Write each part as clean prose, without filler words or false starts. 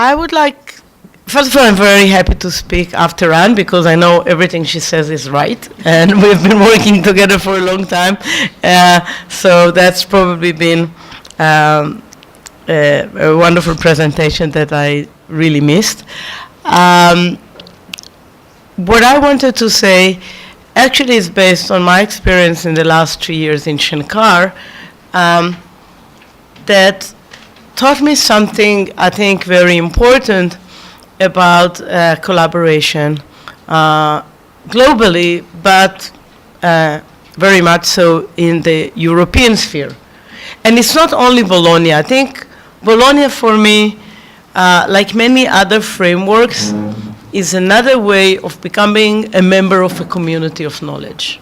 I would like, first of all, I'm very happy to speak after Anne because I know everything she says is right, and we've been working together for a long time, so that's probably been a wonderful presentation that I really missed. What I wanted to say actually is based on my experience in the last 3 years in Shankar, that taught me something I think very important about collaboration globally, but very much so in the European sphere. And it's not only Bologna. I think Bologna for me, like many other frameworks, is another way of becoming a member of a community of knowledge.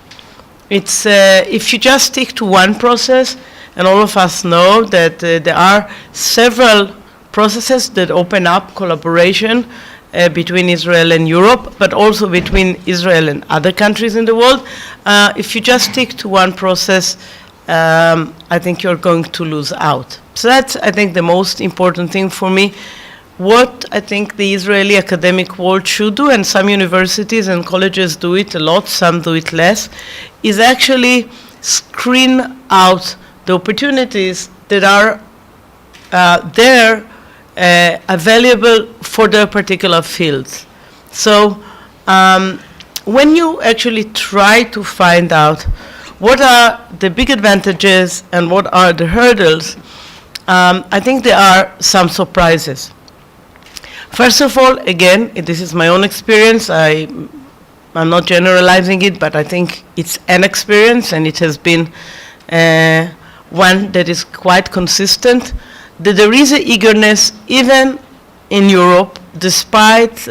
It's, if you just stick to one process, and all of us know that there are several processes that open up collaboration between Israel and Europe, but also between Israel and other countries in the world. If you just stick to one process, I think you're going to lose out. So that's, I think, the most important thing for me. What I think the Israeli academic world should do, and some universities and colleges do it a lot, some do it less, is actually screen out the opportunities that are there available for their particular fields. So when you actually try to find out what are the big advantages and what are the hurdles, I think there are some surprises. First of all, again, this is my own experience. I'm not generalizing it, but I think it's an experience, and it has been one that is quite consistent, that there is an eagerness, even in Europe, despite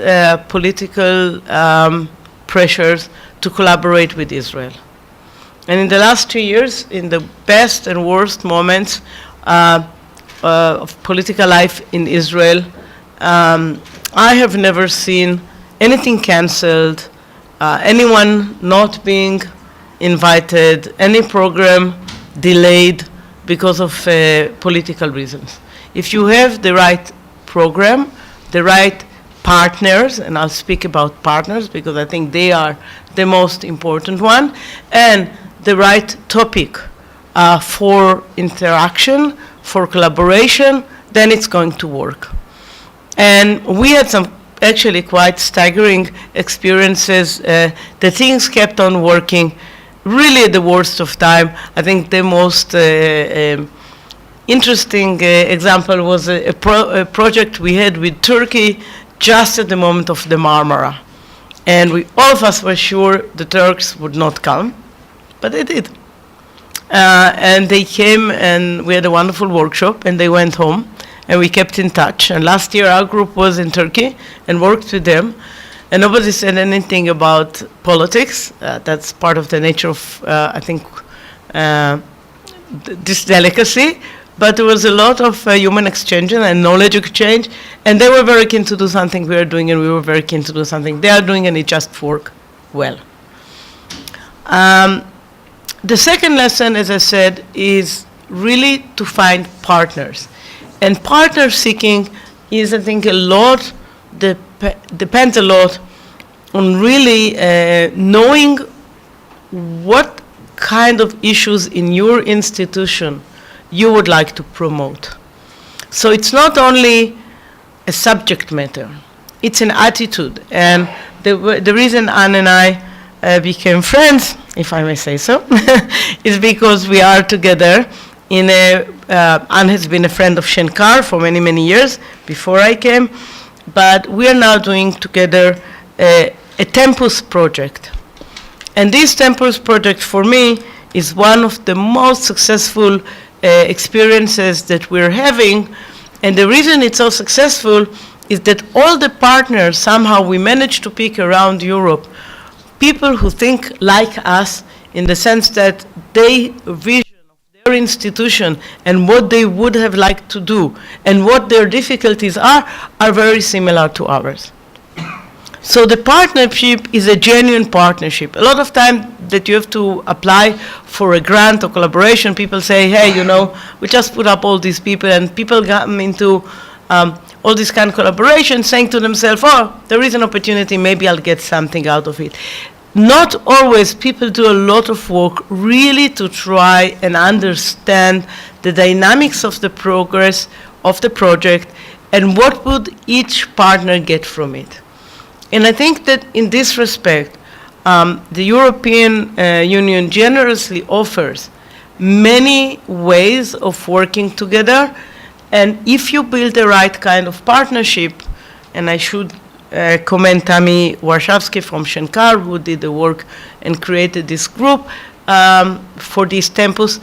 political pressures, to collaborate with Israel. And in the last 2 years, in the best and worst moments of political life in Israel, I have never seen anything cancelled, anyone not being invited, any program delayed because of political reasons. If you have the right program, the right partners, and I'll speak about partners because I think they are the most important one, and the right topic for interaction, for collaboration, then it's going to work. And we had some actually quite staggering experiences. The things kept on working really at the worst of time. I think the most interesting example was a project we had with Turkey just at the moment of the Marmara. And all of us were sure the Turks would not come, but they did. And they came and we had a wonderful workshop and they went home and we kept in touch. And last year our group was in Turkey and worked with them. And nobody said anything about politics. That's part of the nature of, I think, this delicacy. But there was a lot of human exchange and knowledge exchange. And they were very keen to do something we are doing, and we were very keen to do something they are doing, and it just worked well. The second lesson, as I said, is really to find partners. And partner seeking is, I think, a lot, depends a lot on really knowing what kind of issues in your institution you would like to promote. So it's not only a subject matter, it's an attitude. And the reason Anne and I became friends, if I may say so, is because we are together in Anne has been a friend of Shankar for many, many years before I came, but we are now doing together a Tempus project. And this Tempus project for me is one of the most successful experiences that we're having. And the reason it's so successful is that all the partners, somehow we managed to pick around Europe, people who think like us in the sense that they vision institution and what they would have liked to do and what their difficulties are very similar to ours. So the partnership is a genuine partnership. A lot of time that you have to apply for a grant or collaboration, people say, hey, you know, we just put up all these people, and people come into all this kind of collaboration, saying to themselves, oh, there is an opportunity, maybe I'll get something out of it. Not always. People do a lot of work really to try and understand the dynamics of the progress of the project and what would each partner get from it. And I think that in this respect, the European Union generously offers many ways of working together, and if you build the right kind of partnership, and I should commend Tamir Warshawski from Shenkar, who did the work and created this group for this campus,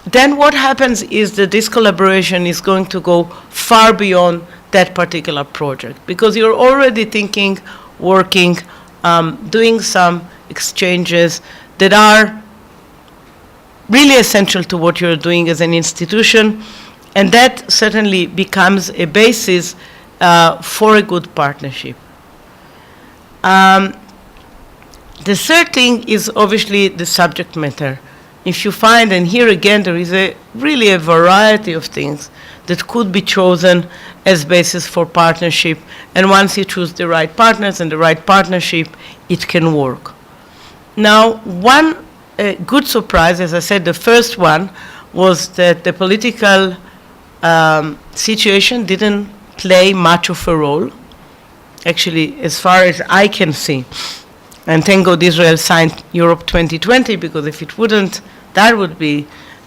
then what happens is that this collaboration is going to go far beyond that particular project, because you're already thinking, working, doing some exchanges that are really essential to what you're doing as an institution, and that certainly becomes a basis for a good partnership. The third thing is obviously the subject matter. If you find, and here again there is really a variety of things that could be chosen as basis for partnership, and once you choose the right partners and the right partnership, it can work. Now, one good surprise, as I said, the first one was that the political situation didn't play much of a role, actually, as far as I can see. And thank God Israel signed Europe 2020, because if it wouldn't, that would be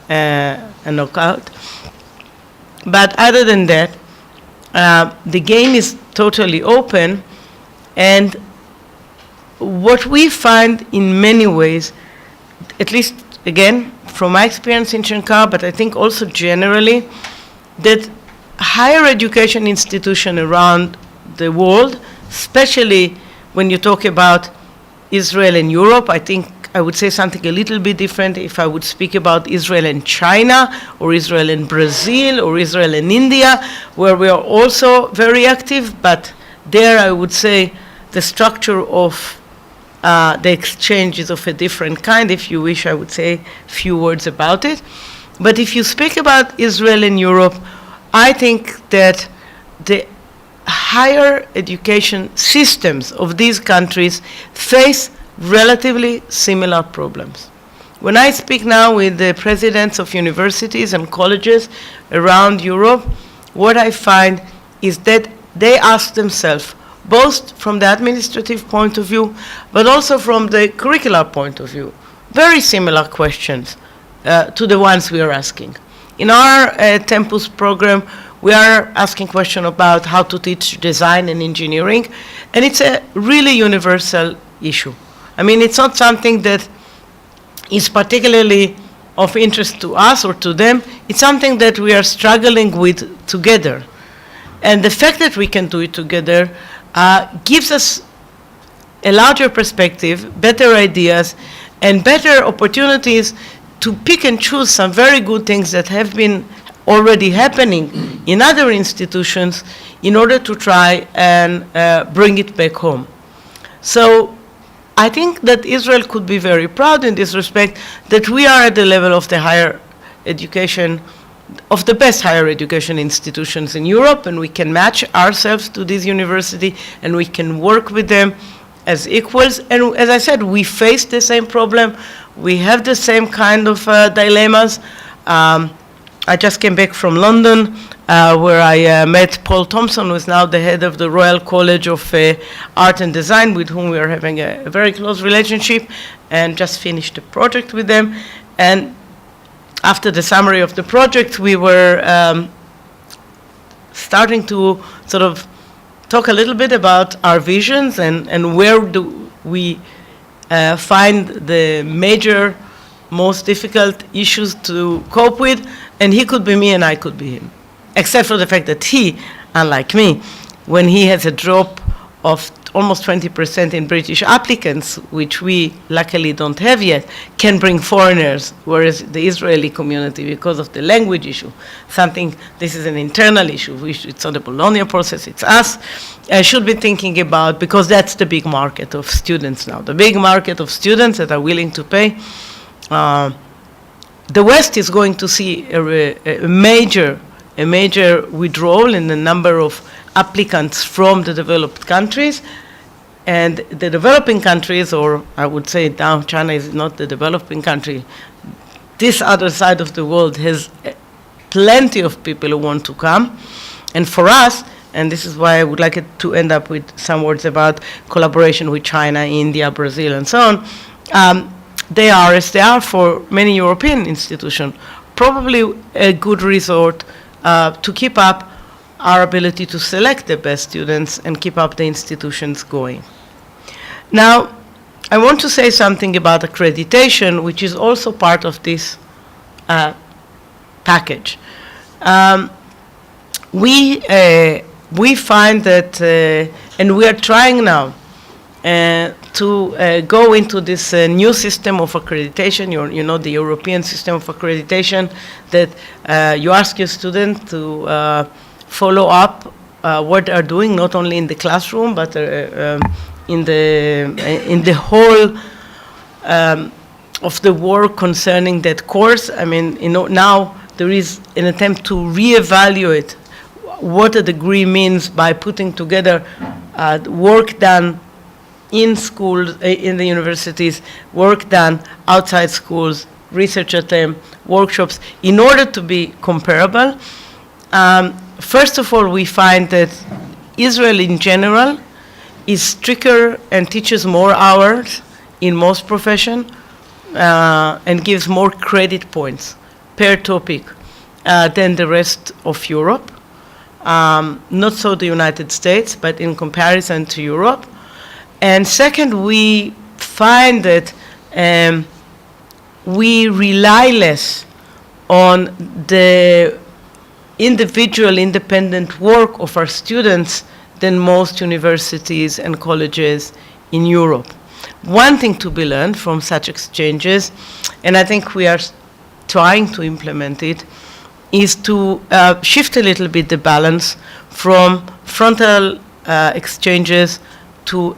a knockout. But other than that, the game is totally open, and what we find in many ways, at least again from my experience in Shenkar, but I think also generally, that higher education institutions around the world, especially when you talk about Israel and Europe, I think I would say something a little bit different if I would speak about Israel and China, or Israel and Brazil, or Israel and India, where we are also very active, but there I would say the structure of the exchange is of a different kind. If you wish, I would say a few words about it. But if you speak about Israel and Europe, I think that the higher education systems of these countries face relatively similar problems. When I speak now with the presidents of universities and colleges around Europe, what I find is that they ask themselves, both from the administrative point of view, but also from the curricular point of view, very similar questions to the ones we are asking. In our Tempus program, we are asking questions about how to teach design and engineering, and it's a really universal issue. I mean, it's not something that is particularly of interest to us or to them. It's something that we are struggling with together. And the fact that we can do it together gives us a larger perspective, better ideas, and better opportunities to pick and choose some very good things that have been already happening in other institutions in order to try and bring it back home. So I think that Israel could be very proud in this respect that we are at the level of the higher education, of the best higher education institutions in Europe, and we can match ourselves to this university, and we can work with them as equals. And as I said, we face the same problem. We have the same kind of dilemmas. I just came back from London, where I met Paul Thompson, who is now the head of the Royal College of Art and Design, with whom we are having a very close relationship, and just finished a project with them. And after the summary of the project, we were starting to sort of talk a little bit about our visions and where do we find the major, most difficult issues to cope with. And he could be me and I could be him. Except for the fact that he, unlike me, when he has a drop of almost 20% in British applicants, which we luckily don't have yet, can bring foreigners, whereas the Israeli community, because of the language issue, this is an internal issue, it's not a Bologna process, it's us, should be thinking about, because that's the big market of students now, the big market of students that are willing to pay. The West is going to see a major a major withdrawal in the number of applicants from the developed countries. And the developing countries, or I would say now China is not the developing country, this other side of the world has plenty of people who want to come. And for us, and this is why I would like it to end up with some words about collaboration with China, India, Brazil, and so on, they are, as they are for many European institutions, probably a good resort to keep up our ability to select the best students and keep up the institutions going. Now, I want to say something about accreditation, which is also part of this package. We find that, and we are trying now to go into this new system of accreditation, you know, the European system of accreditation, that you ask your student to follow up what they are doing, not only in the classroom, but in the whole of the work concerning that course. I mean, you know, now there is an attempt to reevaluate what a degree means by putting together work done in schools, in the universities, work done outside schools, research attempt, workshops, in order to be comparable. First of all, we find that Israel in general is stricter and teaches more hours in most professions and gives more credit points per topic than the rest of Europe. Not so the United States, but in comparison to Europe. And second, we find that we rely less on the individual independent work of our students than most universities and colleges in Europe. One thing to be learned from such exchanges, and I think we are trying to implement it, is to shift a little bit the balance from frontal exchanges to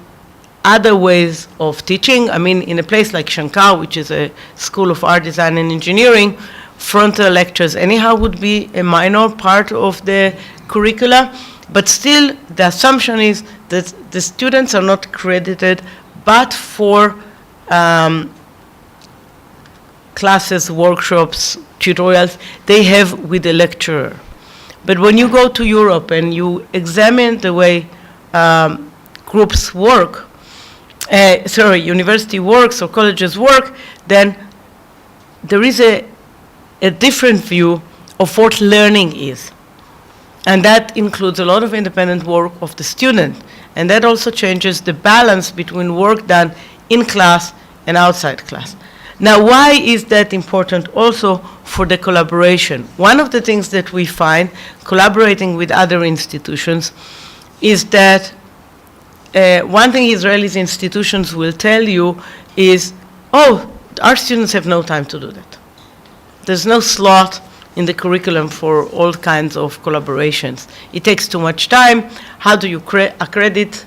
other ways of teaching. I mean, in a place like Shankar, which is a school of art, design, and engineering, frontal lectures anyhow would be a minor part of the curricula, but still the assumption is that the students are not credited but for classes, workshops, tutorials they have with the lecturer. But when you go to Europe and you examine the way groups work, university works or colleges work, then there is a different view of what learning is. And that includes a lot of independent work of the student. And that also changes the balance between work done in class and outside class. Now, why is that important also for the collaboration? One of the things that we find collaborating with other institutions is that one thing Israeli institutions will tell you is, oh, our students have no time to do that. There's no slot in the curriculum for all kinds of collaborations. It takes too much time. How do you accredit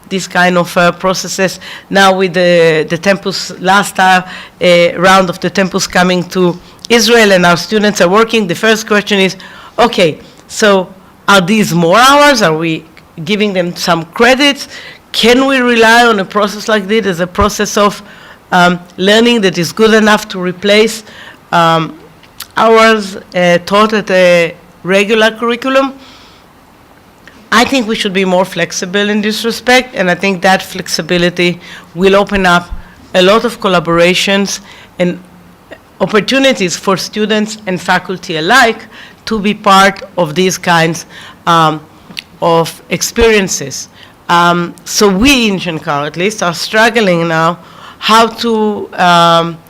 these kind of processes? Now with the Tempus, last round of the Tempus coming to Israel and our students are working, the first question is, okay, so are these more hours? Are we giving them some credits? Can we rely on a process like this as a process of learning that is good enough to replace hours taught at a regular curriculum? I think we should be more flexible in this respect, and I think that flexibility will open up a lot of collaborations and opportunities for students and faculty alike to be part of these kinds of experiences. So we in Shankar, at least, are struggling now how to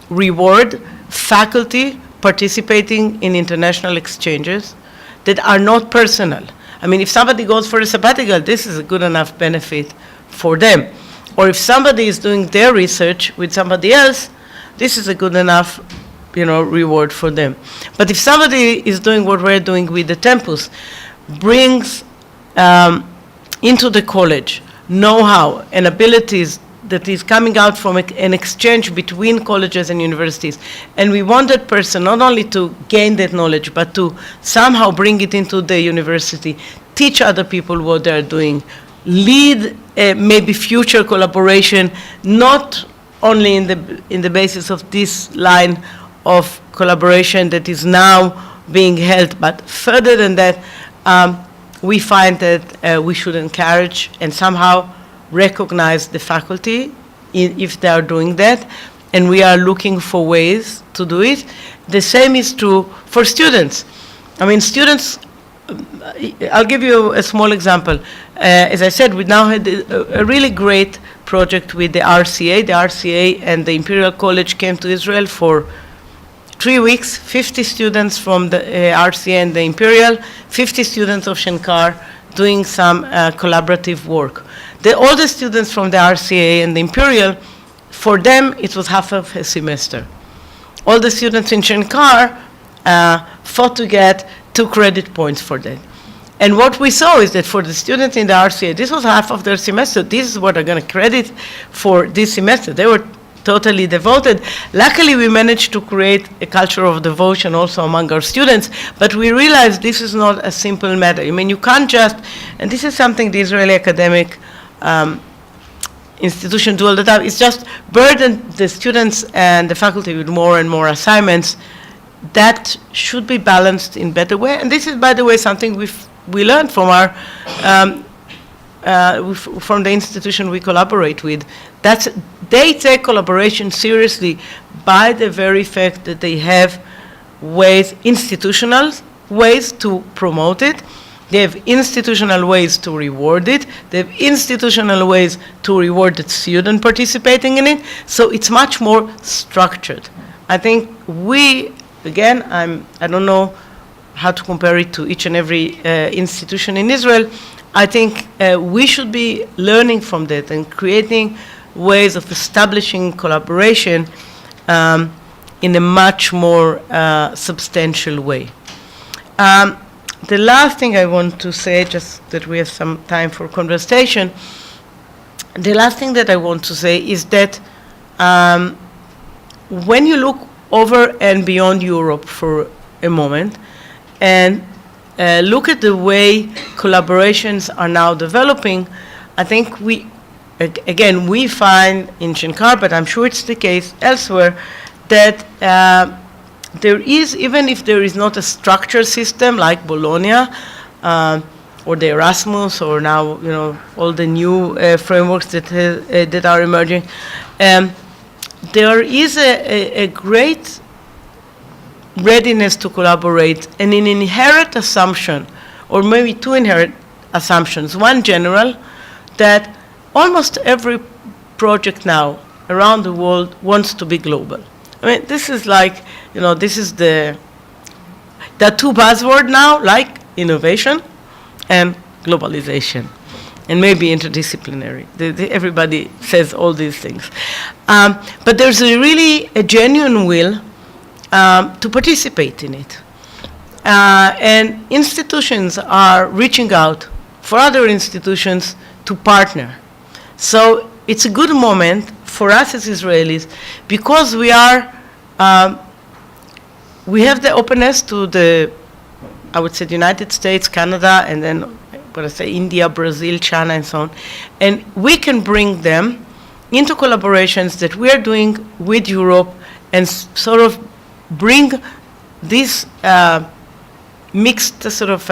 reward faculty participating in international exchanges that are not personal. I mean, if somebody goes for a sabbatical, this is a good enough benefit for them. Or if somebody is doing their research with somebody else, this is a good enough, reward for them. But if somebody is doing what we're doing with the Tempus, brings into the college know-how and abilities that is coming out from an exchange between colleges and universities. And we want that person not only to gain that knowledge, but to somehow bring it into the university, teach other people what they're doing, lead maybe future collaboration, not only in the basis of this line of collaboration that is now being held, but further than that, we find that we should encourage and somehow recognize the faculty if they are doing that, and we are looking for ways to do it. The same is true for students. I mean, students, I'll give you a small example. As I said, we now had a really great project with the RCA. The RCA and the Imperial College came to Israel for 3 weeks, 50 students from the RCA and the Imperial, 50 students of Shenkar doing some collaborative work. All the students from the RCA and the Imperial, for them, it was half of a semester. All the students in Shenkar fought to get 2 credit points for that. And what we saw is that for the students in the RCA, this was half of their semester. This is what they're going to credit for this semester. They were totally devoted. Luckily, we managed to create a culture of devotion also among our students, but we realized this is not a simple matter. I mean, you can't just, and this is something the Israeli academic institution do all the time, it's just burden the students and the faculty with more and more assignments. That should be balanced in better way. And this is, by the way, something we learned from our from the institution we collaborate with. They take collaboration seriously by the very fact that they have ways, institutional ways to promote it. They have institutional ways to reward it. They have institutional ways to reward the student participating in it. So it's much more structured. I think again, I don't know how to compare it to each and every institution in Israel. I think we should be learning from that and creating ways of establishing collaboration in a much more substantial way. The last thing I want to say, just that we have some time for conversation, the last thing that I want to say is that when you look over and beyond Europe for a moment and look at the way collaborations are now developing, I think we find in Shenkar, but I'm sure it's the case elsewhere, that there is, even if there is not a structured system like Bologna or the Erasmus or now all the new frameworks that are emerging, there is a great readiness to collaborate and an inherent assumption, or maybe 2 inherent assumptions. One general, that almost every project now around the world wants to be global. I mean, this is like, this is the 2 buzzwords now, like innovation and globalization, and maybe interdisciplinary. Everybody says all these things. But there's really a genuine will to participate in it. And institutions are reaching out for other institutions to partner. So it's a good moment for us as Israelis, because we have the openness to the United States, Canada, and then when I say India, Brazil, China, and so on. And we can bring them into collaborations that we are doing with Europe and sort of bring this mixed sort of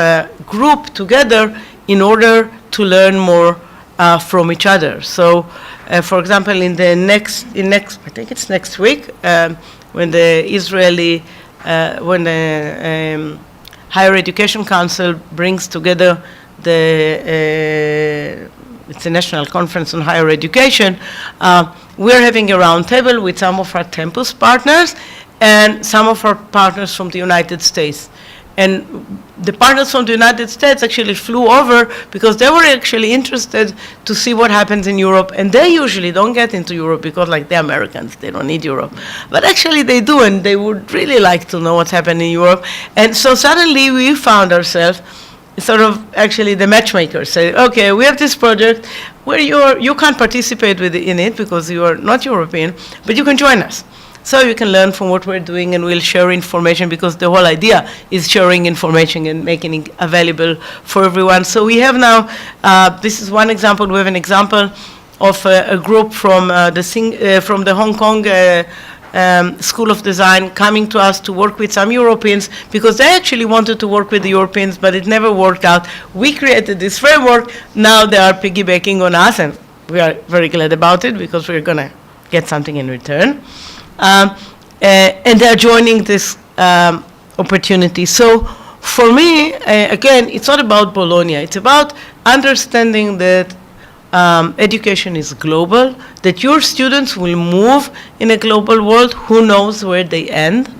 group together in order to learn more from each other. So, for example, I think it's next week, when the Israeli, when the Higher Education Council brings together it's a national conference on higher education, we're having a roundtable with some of our campus partners and some of our partners from the United States. And the partners from the United States actually flew over because they were actually interested to see what happens in Europe. And they usually don't get into Europe because, like, they're Americans, they don't need Europe. But actually they do, and they would really like to know what's happening in Europe. And so suddenly we found ourselves sort of actually the matchmakers say, okay, we have this project where you can't participate in it because you are not European, but you can join us. So you can learn from what we're doing, and we'll share information, because the whole idea is sharing information and making it available for everyone. So we have now, this is one example, we have an example of a group from the Hong Kong School of Design coming to us to work with some Europeans, because they actually wanted to work with the Europeans, but it never worked out. We created this framework, now they are piggybacking on us, and we are very glad about it, because we're going to get something in return. And they're joining this opportunity. So for me, again, it's not about Bologna. It's about understanding that education is global, that your students will move in a global world. Who knows where they end?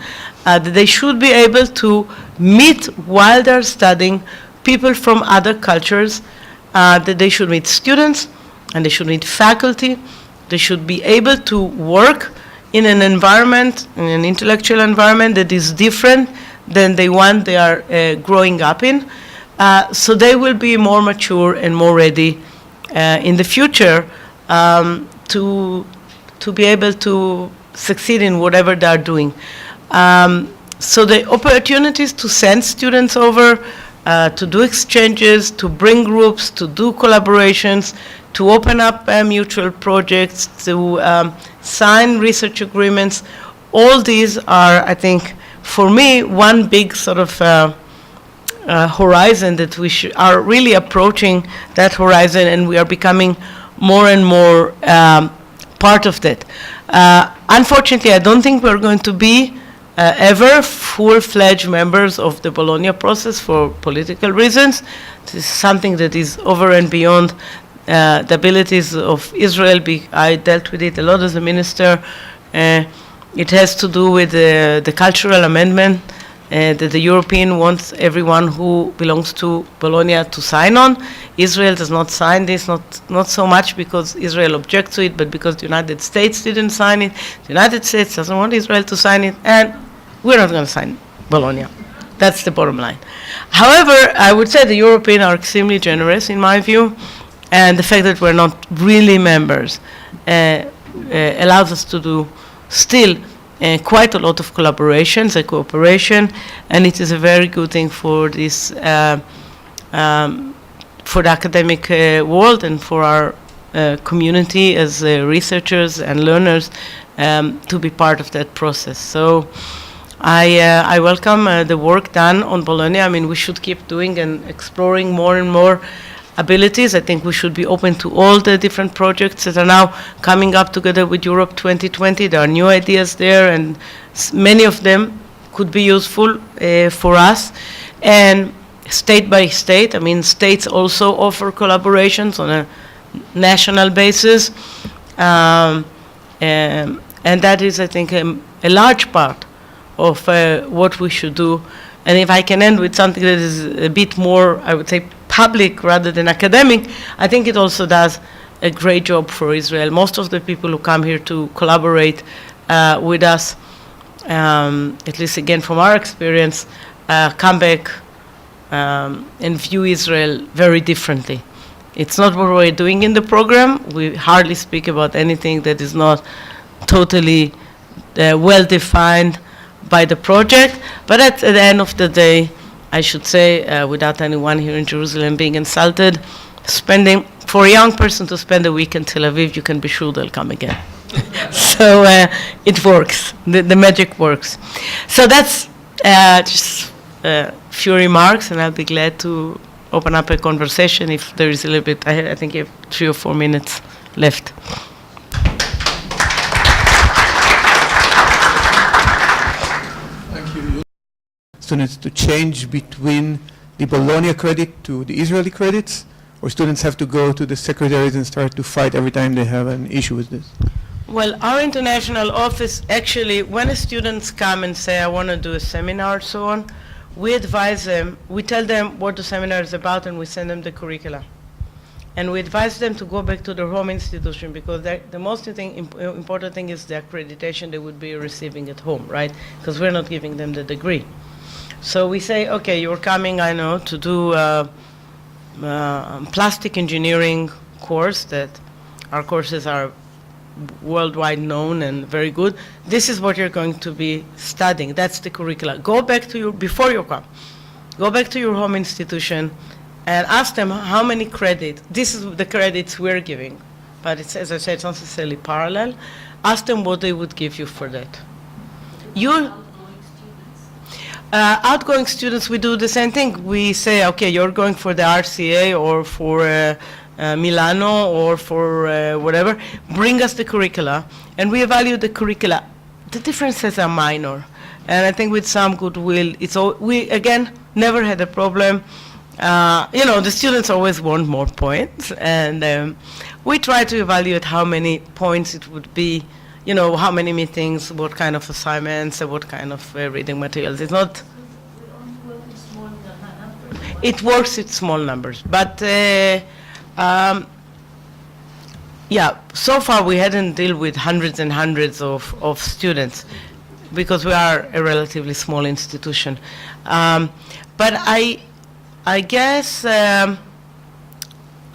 That they should be able to meet, while they're studying, people from other cultures, that they should meet students, and they should meet faculty. They should be able to work in an environment, in an intellectual environment that is different than the one they are growing up in. So they will be more mature and more ready in the future to be able to succeed in whatever they are doing. So the opportunities to send students over, to do exchanges, to bring groups, to do collaborations, to open up mutual projects, to sign research agreements. All these are, I think, for me, one big sort of horizon that we are really approaching that horizon, and we are becoming more and more part of that. Unfortunately, I don't think we're going to be ever full-fledged members of the Bologna process for political reasons. This is something that is over and beyond the abilities of Israel. I dealt with it a lot as a minister. It has to do with the cultural amendment that the European wants everyone who belongs to Bologna to sign on. Israel does not sign this, not so much because Israel objects to it, but because the United States didn't sign it. The United States doesn't want Israel to sign it, and we're not going to sign Bologna. That's the bottom line. However, I would say the Europeans are extremely generous, in my view, and the fact that we're not really members allows us to do still quite a lot of collaborations and cooperation, and it is a very good thing for this, for the academic world and for our community as researchers and learners to be part of that process. So I welcome the work done on Bologna. I mean, we should keep doing and exploring more and more abilities. I think we should be open to all the different projects that are now coming up together with Europe 2020. There are new ideas there, and many of them could be useful for us. And state by state, I mean, states also offer collaborations on a national basis. And that is, I think, a large part of what we should do. And if I can end with something that is a bit more, I would say, public rather than academic, I think it also does a great job for Israel. Most of the people who come here to collaborate with us, at least again from our experience, come back and view Israel very differently. It's not what we're doing in the program. We hardly speak about anything that is not totally well-defined by the project, but at the end of the day, I should say, without anyone here in Jerusalem being insulted, for a young person to spend a week in Tel Aviv, you can be sure they'll come again. So it works, the magic works. So that's just a few remarks, and I'll be glad to open up a conversation if there is a little bit. I think you have 3 or 4 minutes left. Students to change between the Bologna credit to the Israeli credits, or students have to go to the secretaries and start to fight every time they have an issue with this? Well, our international office, actually, when students come and say, I want to do a seminar, so on, we advise them, we tell them what the seminar is about, and we send them the curricula. And we advise them to go back to their home institution, because the most important thing is the accreditation they would be receiving at home, right? Because we're not giving them the degree. So we say, okay, you're coming, I know, to do plastic engineering course that our courses are worldwide known and very good. This is what you're going to be studying. That's the curricula. Go back to before you come, go back to your home institution and ask them how many credits. This is the credits we're giving, but it's, as I said, it's not necessarily parallel. Ask them what they would give you for that. Outgoing students, we do the same thing. We say, okay, you're going for the RCA or for Milano or for whatever. Bring us the curricula, and we evaluate the curricula. The differences are minor, and I think with some goodwill, we again never had a problem. The students always want more points, and we try to evaluate how many points it would be. How many meetings, what kind of assignments, what kind of reading materials. It's not. It works with small numbers, but so far we hadn't dealt with hundreds and hundreds of students because we are a relatively small institution. But I guess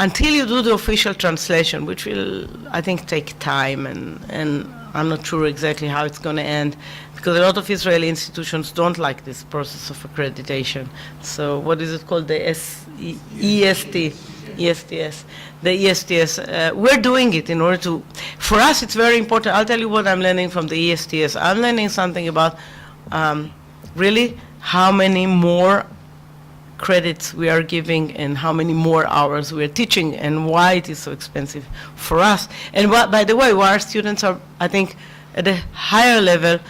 until you do the official translation, which will, I think, take time, and I'm not sure exactly how it's going to end, because a lot of Israeli institutions don't like this process of accreditation. So what is it called? The ESTS. The ESTS. We're doing it in order to, for us it's very important. I'll tell you what I'm learning from the ESTS. I'm learning something about really how many more credits we are giving and how many more hours we are teaching and why it is so expensive for us. And by the way, why our students are, I think, at a higher level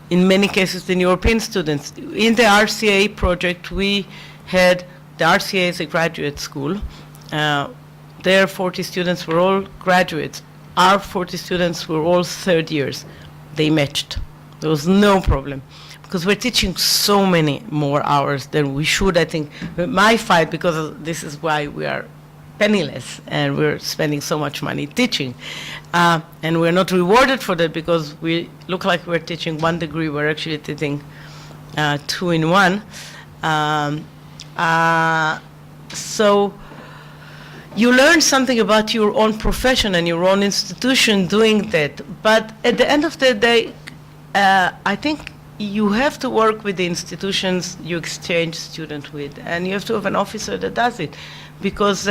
in many cases than European students. In the RCA project, we had, the RCA is a graduate school. Their 40 students were all graduates. Our 40 students were all third years. They matched. There was no problem, because we're teaching so many more hours than we should, I think. My fight, because this is why we are penniless and we're spending so much money teaching. And we're not rewarded for that because we look like we're teaching 1 degree, we're actually teaching 2 in 1. So you learn something about your own profession and your own institution doing that. But at the end of the day, I think you have to work with the institutions you exchange students with, and you have to have an officer that does it, because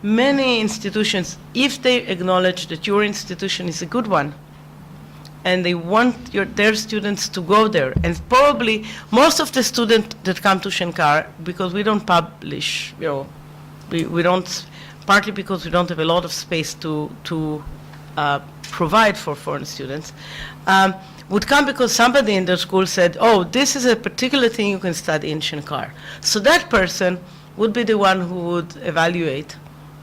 many institutions, if they acknowledge that your institution is a good one, and they want their students to go there, and probably most of the students that come to Shenkar, because we don't publish, we don't, partly because we don't have a lot of space to provide for foreign students, would come because somebody in the school said, oh, this is a particular thing you can study in Shenkar. So that person would be the one who would evaluate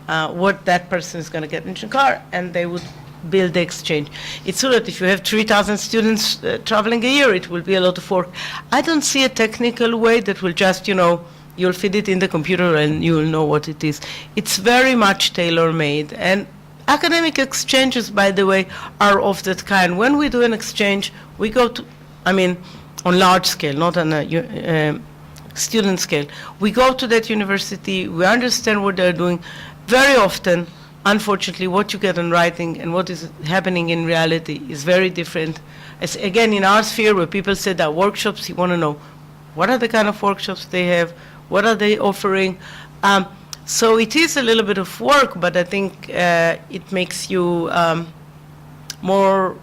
what that person is going to get in Shenkar, and they would build the exchange. It's true that if you have 3,000 students traveling a year, it will be a lot of work. I don't see a technical way that will just, you'll feed it in the computer and you'll know what it is. It's very much tailor-made. And academic exchanges, by the way, are of that kind. When we do an exchange, we go to, on large scale, not on a student scale. We go to that university, we understand what they're doing. Very often, unfortunately, what you get in writing and what is happening in reality is very different. As again, in our sphere, where people say that workshops, you want to know what are the kind of workshops they have, what are they offering. So it is a little bit of work, but I think it makes you more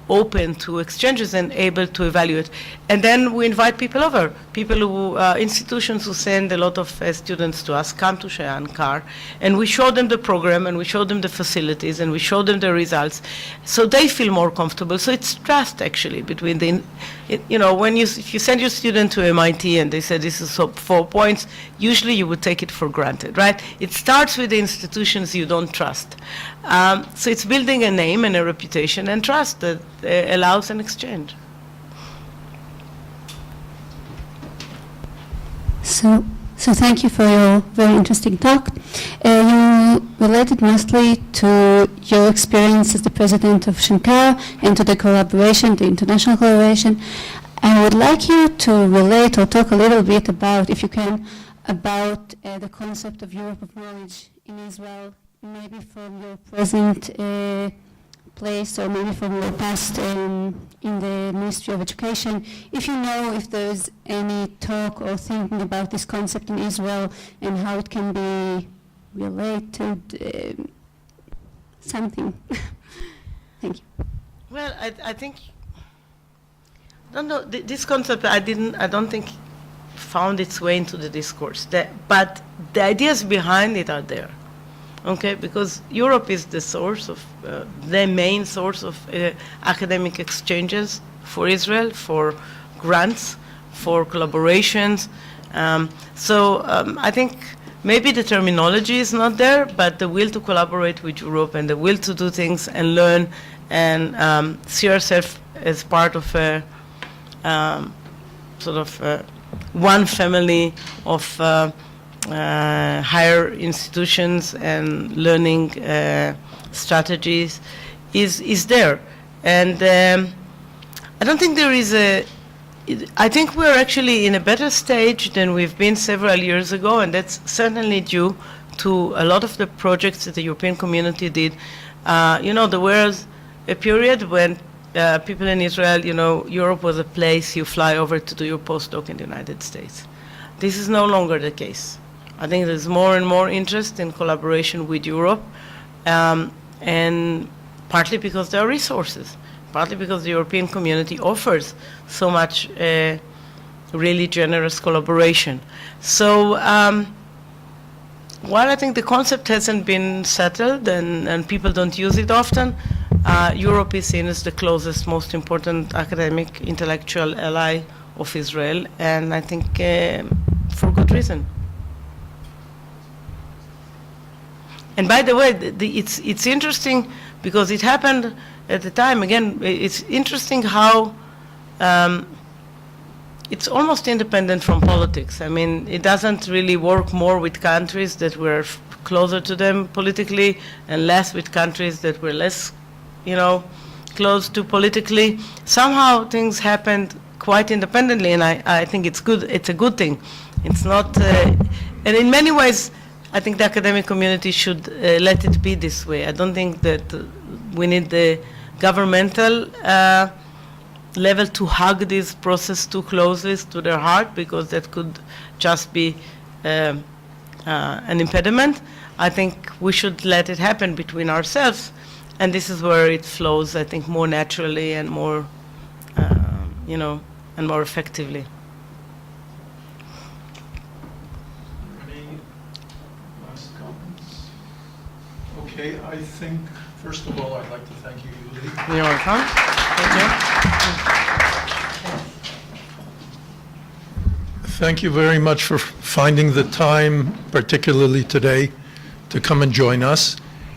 open to exchanges and able to evaluate. And then we invite people over, people who, institutions who send a lot of students to us, come to Shenkar, and we show them the program, and we show them the facilities, and we show them the results, so they feel more comfortable. So it's trust, actually, between the, if you send your student to MIT and they say this is 4 points, usually you would take it for granted, right? It starts with the institutions you don't trust. So it's building a name and a reputation and trust that allows an exchange. So thank you for your very interesting talk. You related mostly to your experience as the president of Shenkar and to the collaboration, the international collaboration. I would like you to relate or talk a little bit about, if you can, about the concept of Europe of knowledge in Israel, maybe from your present place or maybe from your past in the Ministry of Education. If you know if there's any talk or thinking about this concept in Israel and how it can be related, something. Thank you. Well, I think, I don't know, this concept I don't think found its way into the discourse, but the ideas behind it are there, okay? Because Europe is the source of, the main source of academic exchanges for Israel, for grants, for collaborations. I think maybe the terminology is not there, but the will to collaborate with Europe and the will to do things and learn and see ourselves as part of a one family of higher institutions and learning strategies is there. And I don't think there is I think we're actually in a better stage than we've been several years ago, and that's certainly due to a lot of the projects that the European community did. There was a period when people in Israel, Europe was a place you fly over to do your postdoc in the United States. This is no longer the case. I think there's more and more interest in collaboration with Europe, and partly because there are resources, partly because the European community offers so much really generous collaboration. So while I think the concept hasn't been settled and people don't use it often, Europe is seen as the closest, most important academic, intellectual ally of Israel, and I think for good reason. And by the way, it's interesting because it happened at the time. Again, it's interesting how it's almost independent from politics. I mean, it doesn't really work more with countries that were closer to them politically and less with countries that were less, close to politically. Somehow things happened quite independently, and I think it's good. It's a good thing. It's not, and in many ways, I think the academic community should let it be this way. I don't think that we need the governmental level to hug this process too closely to their heart, because that could just be an impediment. I think we should let it happen between ourselves, and this is where it flows, I think, more naturally and more, and more effectively. Any last comments? Okay, I think, first of all, I'd like to thank you, Yuli. You're welcome. Thank you. Thank you very much for finding the time, particularly today, to come and join us.